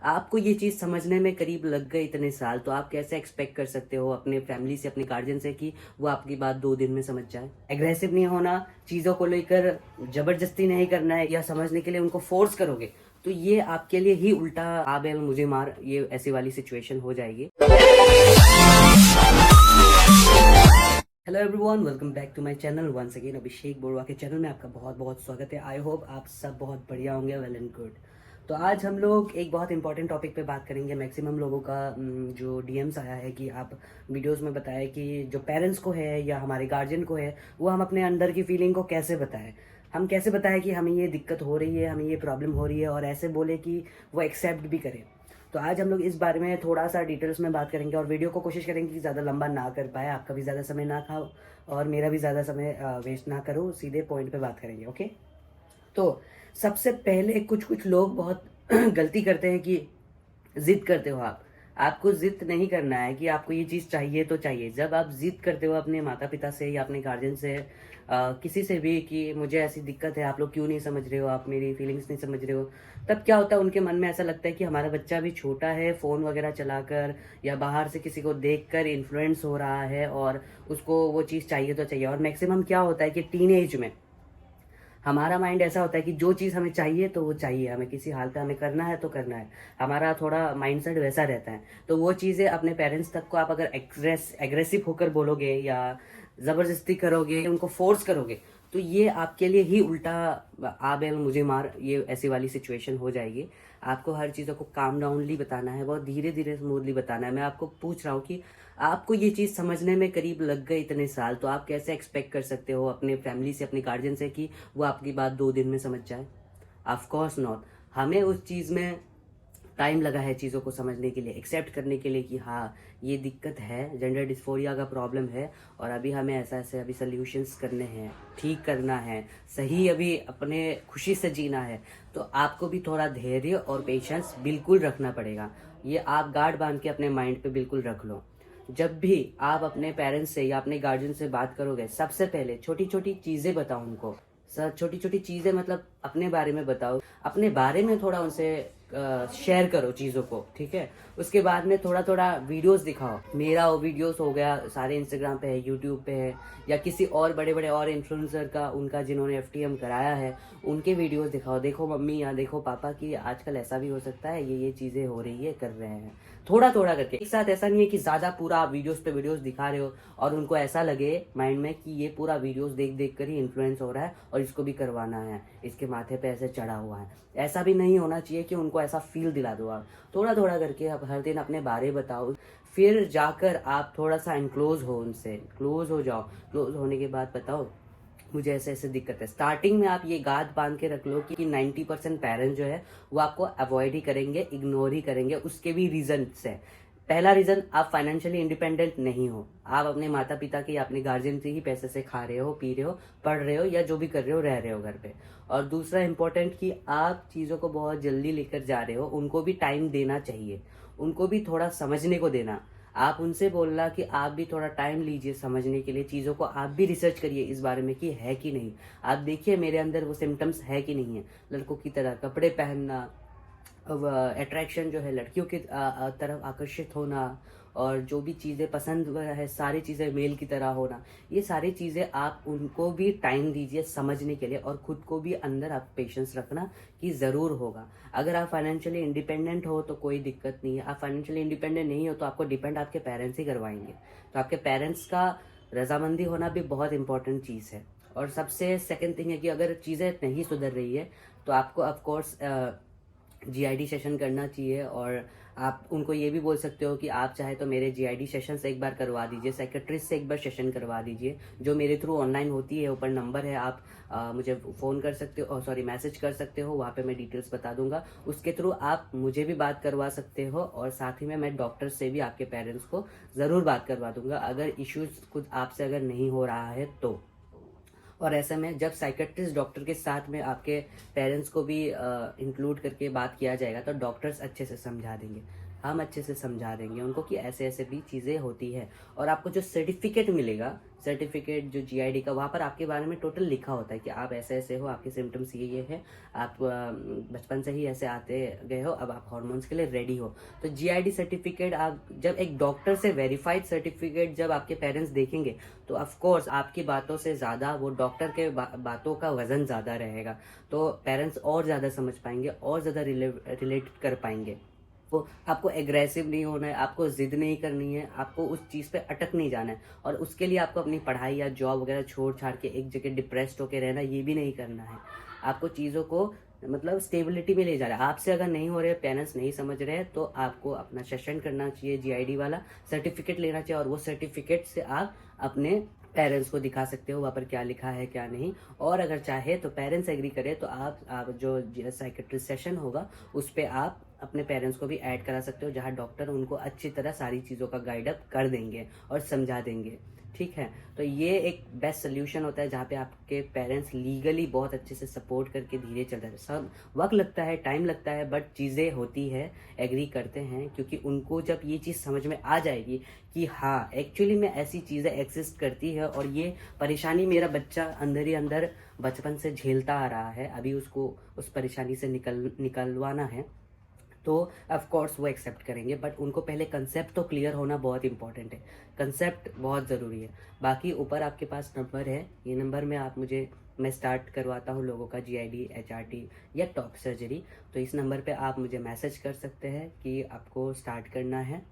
आपको ये चीज़ समझने में करीब लग गए इतने साल, तो आप कैसे एक्सपेक्ट कर सकते हो अपने फैमिली से, अपने गार्जियन से कि वो आपकी बात 2 दिन में समझ जाए? एग्रेसिव नहीं होना, चीज़ों को लेकर ज़बरदस्ती नहीं करना है या समझने के लिए उनको फ़ोर्स करोगे, तो ये आपके लिए ही उल्टा आ बैल मुझे मार, ये ऐसी वाली सिचुएशन हो जाएगी। Hello everyone, welcome back to my channel once again. Abhishek Borwa के चैनल में आपका बहुत बहुत स्वागत है। आई होप आप सब बहुत बढ़िया होंगे, वेल एंड गुड। तो आज हम लोग एक बहुत इंपॉर्टेंट टॉपिक पे बात करेंगे। मैक्सिमम लोगों का जो डीएम्स आया है कि आप वीडियोस में बताएं कि जो पेरेंट्स को है या हमारे गार्जियन को है, वो हम अपने अंदर की फीलिंग को कैसे बताएं। हम कैसे बताएं कि हमें ये दिक्कत हो रही है, हमें ये प्रॉब्लम हो रही है, और ऐसे बोले कि वो एक्सेप्ट भी करें। तो आज हम लोग इस बारे में थोड़ा सा डिटेल्स में बात करेंगे और वीडियो को कोशिश करेंगे कि ज़्यादा लंबा ना कर पाए, आपका भी ज़्यादा समय ना खाओ और मेरा भी ज़्यादा समय वेस्ट ना करो। सीधे पॉइंट पे बात करेंगे, ओके। तो सबसे पहले कुछ कुछ लोग बहुत गलती करते हैं कि जिद करते हो आप। आपको जिद नहीं करना है कि आपको ये चीज़ चाहिए तो चाहिए। जब आप जिद करते हो अपने माता पिता से या अपने गार्जियन से, किसी से भी, कि मुझे ऐसी दिक्कत है, आप लोग क्यों नहीं समझ रहे हो, आप मेरी फीलिंग्स नहीं समझ रहे हो, तब क्या होता है, उनके मन में ऐसा लगता है कि हमारा बच्चा भी छोटा है, फ़ोन वगैरह चलाकर या बाहर से किसी को देखकर इन्फ्लुएंस हो रहा है और उसको वो चीज़ चाहिए तो चाहिए। और मैक्सिमम क्या होता है कि टीनेज में हमारा माइंड ऐसा होता है कि जो चीज़ हमें चाहिए तो वो चाहिए, हमें किसी हाल पे हमें करना है तो करना है। हमारा थोड़ा माइंडसेट वैसा रहता है। तो वो चीज़ें अपने पेरेंट्स तक को आप अगर एग्रेसिव होकर बोलोगे या ज़बरदस्ती करोगे, उनको फोर्स करोगे, तो ये आपके लिए ही उल्टा आ बैल मुझे मार, ये ऐसी वाली सिचुएशन हो जाएगी। आपको हर चीज़ों को काम डाउनली बताना है, बहुत धीरे धीरे स्मूथली बताना है। मैं आपको पूछ रहा हूँ कि आपको ये चीज़ समझने में करीब लग गए इतने साल, तो आप कैसे एक्सपेक्ट कर सकते हो अपने फैमिली से, अपने गार्जियन से कि वो आपकी बात 2 दिन में समझ जाए? Of course not. हमें उस चीज़ में टाइम लगा है चीज़ों को समझने के लिए, एक्सेप्ट करने के लिए कि हाँ, ये दिक्कत है, जेंडर डिस्फोरिया का प्रॉब्लम है और अभी हमें ऐसा ऐसे अभी सोल्यूशंस करने हैं, ठीक करना है, सही अभी अपने खुशी से जीना है। तो आपको भी थोड़ा धैर्य और पेशेंस बिल्कुल रखना पड़ेगा। ये आप गार्ड बांध के अपने माइंड पे बिल्कुल रख लो। जब भी आप अपने पेरेंट्स से या अपने गार्जियन से बात करोगे, सबसे पहले छोटी छोटी चीज़ें बताओ उनको। सर, छोटी छोटी चीज़ें मतलब अपने बारे में बताओ, अपने बारे में थोड़ा उनसे शेयर करो चीज़ों को, ठीक है। उसके बाद में थोड़ा थोड़ा वीडियोस दिखाओ। मेरा वो वीडियोस हो गया, सारे इंस्टाग्राम पे है, यूट्यूब पे है, या किसी और बड़े बड़े और इन्फ्लुएंसर का, उनका जिन्होंने एफटीएम कराया है, उनके वीडियोस दिखाओ। देखो मम्मी या देखो पापा कि आजकल ऐसा भी हो सकता है, ये चीज़ें हो रही है, कर रहे हैं। थोड़ा थोड़ा करके एक साथ, ऐसा नहीं है कि ज़्यादा पूरा आप वीडियोस पे वीडियोस दिखा रहे हो और उनको ऐसा लगे माइंड में कि ये पूरा वीडियोस देख देख कर ही इन्फ्लुएंस हो रहा है और इसको भी करवाना है, इसके माथे पे ऐसे चढ़ा हुआ है। ऐसा भी नहीं होना चाहिए कि उनको ऐसा फील दिला दो आप। थोड़ा थोड़ा करके आप हर दिन अपने बारे बताओ, फिर जाकर आप थोड़ा सा इनक्लोज हो, उनसे क्लोज हो जाओ। क्लोज होने के बाद बताओ मुझे ऐसे ऐसे दिक्कत है। स्टार्टिंग में आप ये गाद बांध के रख लो कि 90% पेरेंट्स जो है वो आपको अवॉइड ही करेंगे, इग्नोर ही करेंगे। उसके भी रीजन है। पहला रीजन, आप फाइनेंशियली इंडिपेंडेंट नहीं हो। आप अपने माता पिता के या अपने गार्जियन से ही पैसे से खा रहे हो, पी रहे हो, पढ़ रहे हो या जो भी कर रहे हो, रह रहे हो घर पे। और दूसरा इंपॉर्टेंट कि आप चीज़ों को बहुत जल्दी लेकर जा रहे हो, उनको भी टाइम देना चाहिए, उनको भी थोड़ा समझने को देना। आप उनसे बोलना कि आप भी थोड़ा टाइम लीजिए समझने के लिए, चीज़ों को आप भी रिसर्च करिए इस बारे में कि है कि नहीं। आप देखिए मेरे अंदर वो सिम्टम्स है कि नहीं है। लड़कों की तरह कपड़े पहनना, अट्रैक्शन जो है लड़कियों की तरफ आकर्षित होना, और जो भी चीज़ें पसंद है सारी चीज़ें मेल की तरह होना, ये सारी चीज़ें आप उनको भी टाइम दीजिए समझने के लिए। और खुद को भी अंदर आप पेशेंस रखना कि ज़रूर होगा। अगर आप फाइनेंशियली इंडिपेंडेंट हो तो कोई दिक्कत नहीं है। आप फाइनेंशियली इंडिपेंडेंट नहीं हो तो आपको डिपेंड आपके पेरेंट्स ही करवाएंगे। तो आपके पेरेंट्स का रजामंदी होना भी बहुत इंपॉर्टेंट चीज़ है। और सबसे सेकंड थिंग है कि अगर चीज़ें नहीं सुधर रही है तो आपको ऑफकोर्स जीआईडी सेशन करना चाहिए। और आप उनको ये भी बोल सकते हो कि आप चाहे तो मेरे जीआईडी सेशन से एक बार करवा दीजिए, साइकेट्रिस्ट से एक बार सेशन करवा दीजिए, जो मेरे थ्रू ऑनलाइन होती है। ऊपर नंबर है, आप मुझे फ़ोन कर सकते हो, सॉरी मैसेज कर सकते हो, वहाँ पे मैं डिटेल्स बता दूंगा। उसके थ्रू आप मुझे भी बात करवा सकते हो और साथ ही में मैं डॉक्टर से भी आपके पेरेंट्स को ज़रूर बात करवा दूंगा अगर इश्यूज खुद आपसे अगर नहीं हो रहा है तो। और ऐसे में जब साइकेट्रिस्ट डॉक्टर के साथ में आपके पेरेंट्स को भी इंक्लूड करके बात किया जाएगा तो डॉक्टर्स अच्छे से समझा देंगे। हम अच्छे से समझा देंगे उनको कि ऐसे ऐसे भी चीज़ें होती है। और आपको जो सर्टिफिकेट मिलेगा, सर्टिफिकेट जो जीआईडी का, वहाँ पर आपके बारे में टोटल लिखा होता है कि आप ऐसे ऐसे हो, आपके सिम्टम्स ये है, आप बचपन से ही ऐसे आते गए हो, अब आप हॉर्मोन्स के लिए रेडी हो। तो जीआईडी सर्टिफिकेट आप जब एक डॉक्टर से वेरीफाइड सर्टिफिकेट जब आपके पेरेंट्स देखेंगे तो ऑफ कोर्स आपकी बातों से ज़्यादा वो डॉक्टर के बातों का वजन ज़्यादा रहेगा। तो पेरेंट्स और ज़्यादा समझ पाएंगे और ज़्यादा रिलेट कर पाएंगे। तो आपको एग्रेसिव नहीं होना है, आपको जिद नहीं करनी है, आपको उस चीज़ पे अटक नहीं जाना है, और उसके लिए आपको अपनी पढ़ाई या जॉब वगैरह छोड़ छाड़ के एक जगह डिप्रेस्ड होकर रहना, ये भी नहीं करना है। आपको चीज़ों को मतलब स्टेबिलिटी में ले जा रहा है। आपसे अगर नहीं हो रहे, पेरेंट्स नहीं समझ रहे, तो आपको अपना सेशन करना चाहिए, जीआईडी वाला सर्टिफिकेट लेना चाहिए, और वो सर्टिफिकेट से आप अपने पेरेंट्स को दिखा सकते हो वहाँ पर क्या लिखा है क्या नहीं। और अगर चाहे तो पेरेंट्स एग्री करे तो आप जो साइकेट्रिस्ट सेशन होगा उस पर आप अपने पेरेंट्स को भी ऐड करा सकते हो, जहाँ डॉक्टर उनको अच्छी तरह सारी चीज़ों का गाइडअप कर देंगे और समझा देंगे। ठीक है, तो ये एक बेस्ट सोल्यूशन होता है जहाँ पे आपके पेरेंट्स लीगली बहुत अच्छे से सपोर्ट करके धीरे चलते हैं। सब वक्त लगता है, टाइम लगता है, बट चीज़ें होती है, एग्री करते हैं, क्योंकि उनको जब ये चीज़ समझ में आ जाएगी कि हाँ एक्चुअली में ऐसी चीज़ें एग्जिस्ट करती है और ये परेशानी मेरा बच्चा अंदर ही अंदर बचपन से झेलता आ रहा है, अभी उसको उस परेशानी से निकलवाना है, तो ऑफ कोर्स वो एक्सेप्ट करेंगे। बट उनको पहले कंसेप्ट तो क्लियर होना बहुत इंपॉर्टेंट है, कंसेप्ट बहुत ज़रूरी है। बाकी ऊपर आपके पास नंबर है, ये नंबर में आप मैं स्टार्ट करवाता हूँ लोगों का जीआईडी, एचआरटी या टॉप सर्जरी। तो इस नंबर पे आप मुझे मैसेज कर सकते हैं कि आपको स्टार्ट करना है,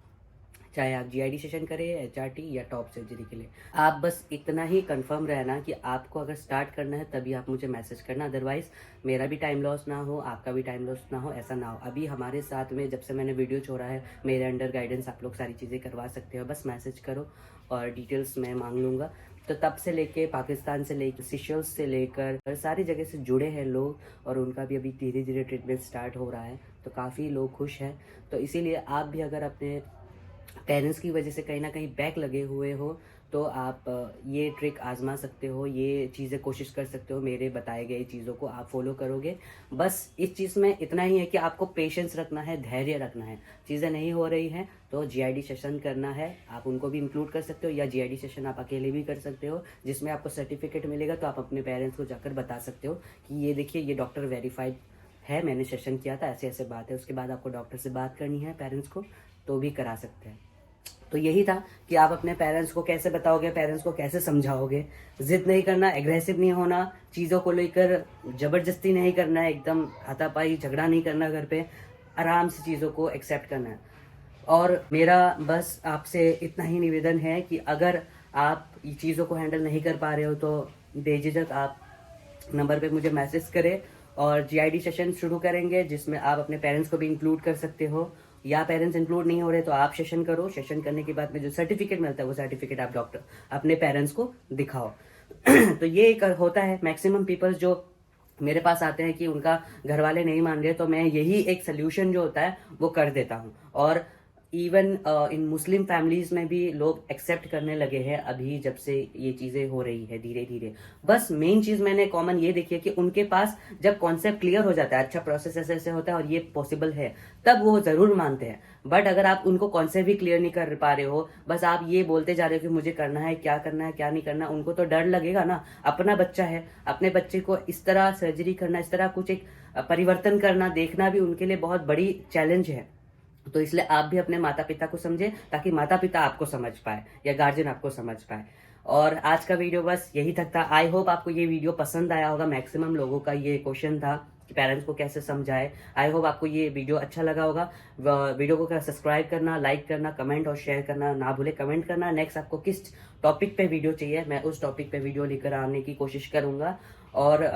चाहे आप जीआईडी सेशन करें, एचआरटी या टॉप सर्जरी के लिए। आप बस इतना ही कंफर्म रहना कि आपको अगर स्टार्ट करना है तभी आप मुझे मैसेज करना, अदरवाइज मेरा भी टाइम लॉस ना हो, आपका भी टाइम लॉस ना हो, ऐसा ना हो। अभी हमारे साथ में जब से मैंने वीडियो छोड़ा है, मेरे अंडर गाइडेंस आप लोग सारी चीज़ें करवा सकते हो, बस मैसेज करो और डिटेल्स मैं मांग लूँगा। तो तब से लेके पाकिस्तान से लेकर सिशल्स से लेकर सारी जगह से जुड़े हैं लोग, और उनका भी अभी धीरे धीरे ट्रीटमेंट स्टार्ट हो रहा है, तो काफ़ी लोग खुश हैं। तो इसीलिए आप भी अगर अपने पेरेंट्स की वजह से कहीं ना कहीं बैक लगे हुए हो तो आप ये ट्रिक आजमा सकते हो, ये चीज़ें कोशिश कर सकते हो, मेरे बताए गए चीज़ों को आप फॉलो करोगे। बस इस चीज़ में इतना ही है कि आपको पेशेंस रखना है, धैर्य रखना है। चीज़ें नहीं हो रही हैं तो जीआईडी सेशन करना है, आप उनको भी इंक्लूड कर सकते हो, या जीआईडी सेशन आप अकेले भी कर सकते हो, जिसमें आपको सर्टिफिकेट मिलेगा। तो आप अपने पेरेंट्स को जाकर बता सकते हो कि ये देखिए ये डॉक्टर वेरीफाइड है, मैंने सेशन किया था, ऐसे ऐसे बात है। उसके बाद आपको डॉक्टर से बात करनी है पेरेंट्स को, तो भी करा सकते हैं। तो यही था कि आप अपने पेरेंट्स को कैसे बताओगे, पेरेंट्स को कैसे समझाओगे। जिद नहीं करना, एग्रेसिव नहीं होना, चीज़ों को लेकर ज़बरदस्ती नहीं करना है, एकदम हाथापाई झगड़ा नहीं करना, घर पे आराम से चीज़ों को एक्सेप्ट करना है। और मेरा बस आपसे इतना ही निवेदन है कि अगर आप ये चीज़ों को हैंडल नहीं कर पा रहे हो तो बेझिझक आप नंबर पे मुझे मैसेज करें, और जीआईडी सेशन शुरू करेंगे जिसमें आप अपने पेरेंट्स को भी इंक्लूड कर सकते हो, या पेरेंट्स इंक्लूड नहीं हो रहे तो आप सेशन करो। सेशन करने के बाद में जो सर्टिफिकेट मिलता है वो सर्टिफिकेट आप डॉक्टर अपने पेरेंट्स को दिखाओ। तो ये एक होता है, मैक्सिमम पीपल्स जो मेरे पास आते हैं कि उनका घर वाले नहीं मान रहे, तो मैं यही एक सोल्यूशन जो होता है वो कर देता हूँ। और इवन इन मुस्लिम फैमिलीज में भी लोग एक्सेप्ट करने लगे हैं अभी, जब से ये चीज़ें हो रही है धीरे धीरे। बस मेन चीज़ मैंने कॉमन ये देखी है कि उनके पास जब कॉन्सेप्ट क्लियर हो जाता है, अच्छा प्रोसेस ऐसे ऐसे होता है और ये पॉसिबल है, तब वो ज़रूर मानते हैं। बट अगर आप उनको कॉन्सेप्ट भी क्लियर नहीं कर पा रहे हो, बस आप ये बोलते जा रहे हो कि मुझे करना है, क्या करना है क्या नहीं करना, उनको तो डर लगेगा ना। अपना बच्चा है, अपने बच्चे को इस तरह सर्जरी करना, इस तरह कुछ एक परिवर्तन करना, देखना भी उनके लिए बहुत बड़ी चैलेंज है। तो इसलिए आप भी अपने माता पिता को समझे, ताकि माता पिता आपको समझ पाए या गार्जियन आपको समझ पाए। और आज का वीडियो बस यही तक था। आई होप आपको ये वीडियो पसंद आया होगा। मैक्सिमम लोगों का ये क्वेश्चन था कि पेरेंट्स को कैसे समझाए। आई होप आपको ये वीडियो अच्छा लगा होगा। वीडियो को सब्सक्राइब करना, लाइक करना, कमेंट और शेयर करना ना भूले। कमेंट करना नेक्स्ट आपको किस टॉपिक पे वीडियो चाहिए, मैं उस टॉपिक पे वीडियो लेकर आने की कोशिश करूंगा। और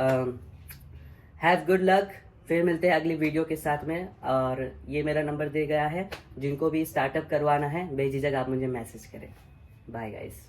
हैव गुड लक। फिर मिलते हैं अगली वीडियो के साथ में। और ये मेरा नंबर दिया गया है, जिनको भी स्टार्टअप करवाना है बेझिझक आप मुझे मैसेज करें। Bye guys.